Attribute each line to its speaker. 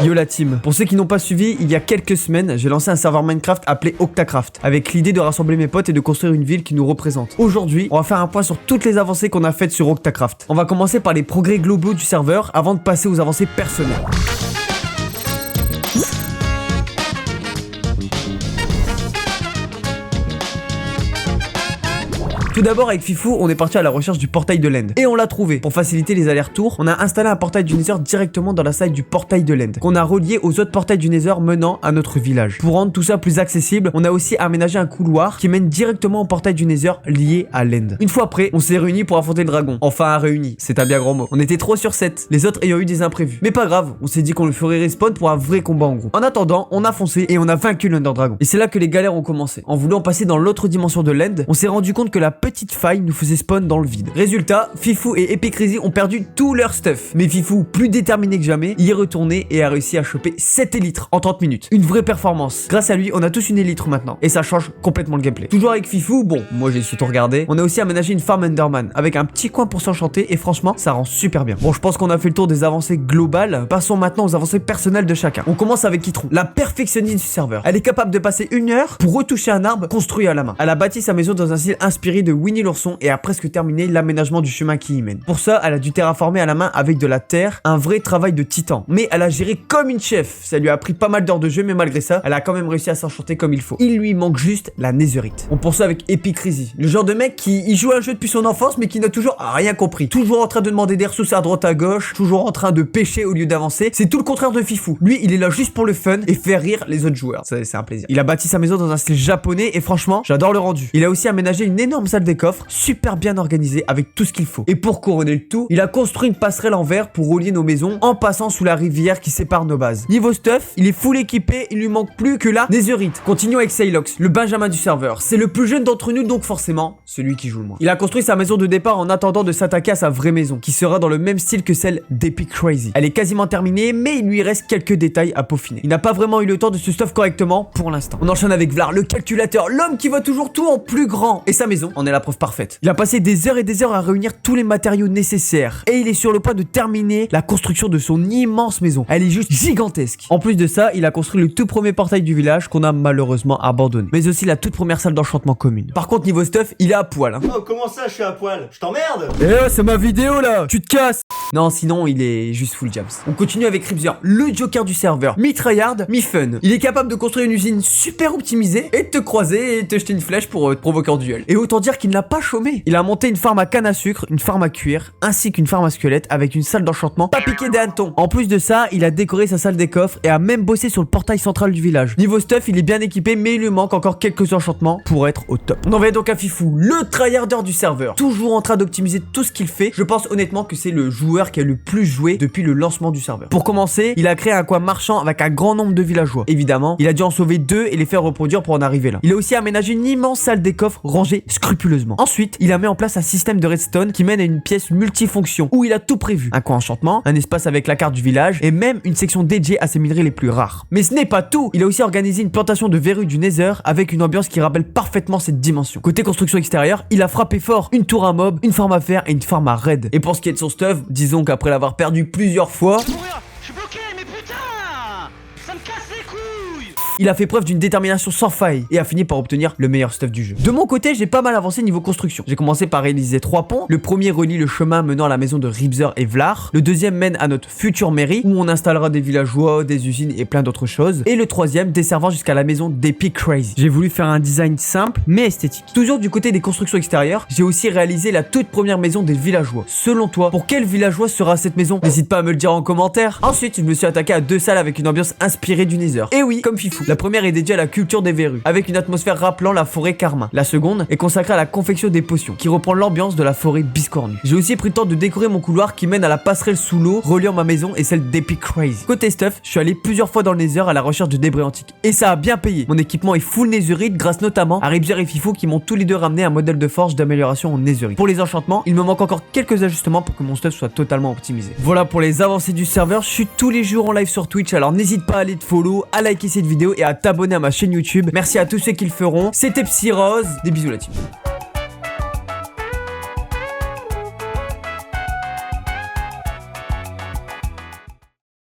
Speaker 1: Yo la team, pour ceux qui n'ont pas suivi, il y a quelques semaines, j'ai lancé un serveur Minecraft appelé Octacraft, avec l'idée de rassembler mes potes et de construire une ville qui nous représente. Aujourd'hui, on va faire un point sur toutes les avancées qu'on a faites sur Octacraft. On va commencer par les progrès globaux du serveur avant de passer aux avancées personnelles. Tout d'abord avec Fifou, on est parti à la recherche du portail de l'End. Et on l'a trouvé. Pour faciliter les allers-retours, on a installé un portail du Nether directement dans la salle du portail de l'End, qu'on a relié aux autres portails du Nether menant à notre village. Pour rendre tout ça plus accessible, on a aussi aménagé un couloir qui mène directement au portail du Nether lié à l'End. Une fois prêt, on s'est réunis pour affronter le dragon. Enfin réunis, c'est un bien grand mot. On était 3 sur 7, les autres ayant eu des imprévus. Mais pas grave, on s'est dit qu'on le ferait respawn pour un vrai combat en groupe. En attendant, on a foncé et on a vaincu l'Under Dragon. Et c'est là que les galères ont commencé. En voulant passer dans l'autre dimension de l'End, on s'est rendu compte que la petite faille nous faisait spawn dans le vide. Résultat, Fifou et Epic Crazy ont perdu tout leur stuff. Mais Fifou, plus déterminé que jamais, y est retourné et a réussi à choper 7 élytres en 30 minutes. Une vraie performance. Grâce à lui, on a tous une élytre maintenant. Et ça change complètement le gameplay. Toujours avec Fifou, bon, moi j'ai su tout regarder. On a aussi aménagé une farm Enderman avec un petit coin pour s'enchanter et franchement, ça rend super bien. Bon, je pense qu'on a fait le tour des avancées globales. Passons maintenant aux avancées personnelles de chacun. On commence avec Kitron, la perfectionniste du serveur. Elle est capable de passer 1 heure pour retoucher un arbre construit à la main. Elle a bâti sa maison dans un style inspiré de Winnie l'ourson et a presque terminé l'aménagement du chemin qui y mène. Pour ça, elle a dû terraformer à la main avec de la terre, un vrai travail de titan. Mais elle a géré comme une chef. Ça lui a pris pas mal d'heures de jeu, mais malgré ça, elle a quand même réussi à s'enchanter comme il faut. Il lui manque juste la netherite. On poursuit avec Epic Crazy, le genre de mec qui y joue un jeu depuis son enfance, mais qui n'a toujours rien compris. Toujours en train de demander des ressources à droite à gauche, toujours en train de pêcher au lieu d'avancer. C'est tout le contraire de Fifou. Lui, il est là juste pour le fun et faire rire les autres joueurs. C'est un plaisir. Il a bâti sa maison dans un style japonais et franchement, j'adore le rendu. Il a aussi aménagé une énorme salle des coffres, super bien organisée avec tout ce qu'il faut. Et pour couronner le tout, il a construit une passerelle en verre pour relier nos maisons en passant sous la rivière qui sépare nos bases. Niveau stuff, il est full équipé, il lui manque plus que la netherite. Continuons avec Saylox, le benjamin du serveur. C'est le plus jeune d'entre nous, donc forcément, celui qui joue le moins. Il a construit sa maison de départ en attendant de s'attaquer à sa vraie maison, qui sera dans le même style que celle d'Epic Crazy. Elle est quasiment terminée, mais il lui reste quelques détails à peaufiner. Il n'a pas vraiment eu le temps de se stuff correctement pour l'instant. On enchaîne avec Vlar, le calculateur, l'homme qui voit toujours tout en plus grand. Et sa maison en est la preuve parfaite. Il a passé des heures et des heures à réunir tous les matériaux nécessaires et il est sur le point de terminer la construction de son immense maison. Elle est juste gigantesque. En plus de ça, il a construit le tout premier portail du village qu'on a malheureusement abandonné, mais aussi la toute première salle d'enchantement commune. Par contre, niveau stuff, il est à poil.
Speaker 2: Oh, comment ça, je suis à poil? Je t'emmerde?
Speaker 1: Eh, c'est ma vidéo là, tu te casses. Non, sinon il est juste full jams. On continue avec Ribzer, le joker du serveur, mi-tryhard, mi-fun. Il est capable de construire une usine super optimisée et de te croiser et te jeter une flèche pour te provoquer en duel. Et autant dire qu'il n'a pas chômé. Il a monté une farm à canne à sucre, une farm à cuir, ainsi qu'une farm à squelette avec une salle d'enchantement pas piquée des hannetons. En plus de ça, il a décoré sa salle des coffres et a même bossé sur le portail central du village. Niveau stuff, il est bien équipé, mais il lui manque encore quelques enchantements pour être au top. On en va donc à Fifou, le tryharder du serveur, toujours en train d'optimiser tout ce qu'il fait. Je pense honnêtement que c'est le joueur qui a le plus joué depuis le lancement du serveur. Pour commencer, il a créé un coin marchand avec un grand nombre de villageois. Évidemment, il a dû en sauver 2 et les faire reproduire pour en arriver là. Il a aussi aménagé une immense salle des coffres rangée scrupuleusement. Ensuite, il a mis en place un système de redstone qui mène à une pièce multifonction où il a tout prévu. Un coin enchantement, un espace avec la carte du village et même une section dédiée à ses minerais les plus rares. Mais ce n'est pas tout. Il a aussi organisé une plantation de verrues du Nether avec une ambiance qui rappelle parfaitement cette dimension. Côté construction extérieure, il a frappé fort une tour à mob, une farm à fer et une farm à raid. Et pour ce qui est de son stuff, disons qu'après l'avoir perdu plusieurs fois,
Speaker 3: Je suis bloqué, mais putain, ça me casse les couilles.
Speaker 1: il a fait preuve d'une détermination sans faille et a fini par obtenir le meilleur stuff du jeu. De mon côté, j'ai pas mal avancé niveau construction. J'ai commencé par réaliser 3 ponts. Le premier relie le chemin menant à la maison de Ribzer et Vlar. Le deuxième mène à notre future mairie où on installera des villageois, des usines et plein d'autres choses. Et le troisième desservant jusqu'à la maison d'Epic Crazy. J'ai voulu faire un design simple mais esthétique. Toujours du côté des constructions extérieures, j'ai aussi réalisé la toute première maison des villageois. Selon toi, pour quel villageois sera cette maison? N'hésite pas à me le dire en commentaire. Ensuite, je me suis attaqué à 2 salles avec une ambiance inspirée du Nether. Et oui, comme Fifou. La première est dédiée à la culture des verrues, avec une atmosphère rappelant la forêt Karma. La seconde est consacrée à la confection des potions, qui reprend l'ambiance de la forêt biscornue. J'ai aussi pris le temps de décorer mon couloir qui mène à la passerelle sous l'eau, reliant ma maison et celle d'Epic Crazy. Côté stuff, je suis allé plusieurs fois dans le Nether à la recherche de débris antiques. Et ça a bien payé. Mon équipement est full netherite grâce notamment à Ribzer et Fifou qui m'ont tous les deux ramené un modèle de forge d'amélioration en netherite. Pour les enchantements, il me manque encore quelques ajustements pour que mon stuff soit totalement optimisé. Voilà pour les avancées du serveur. Je suis tous les jours en live sur Twitch, alors n'hésite pas à aller te follow, à liker cette vidéo et à t'abonner à ma chaîne YouTube. Merci à tous ceux qui le feront. C'était Psyrose. Des bisous la team.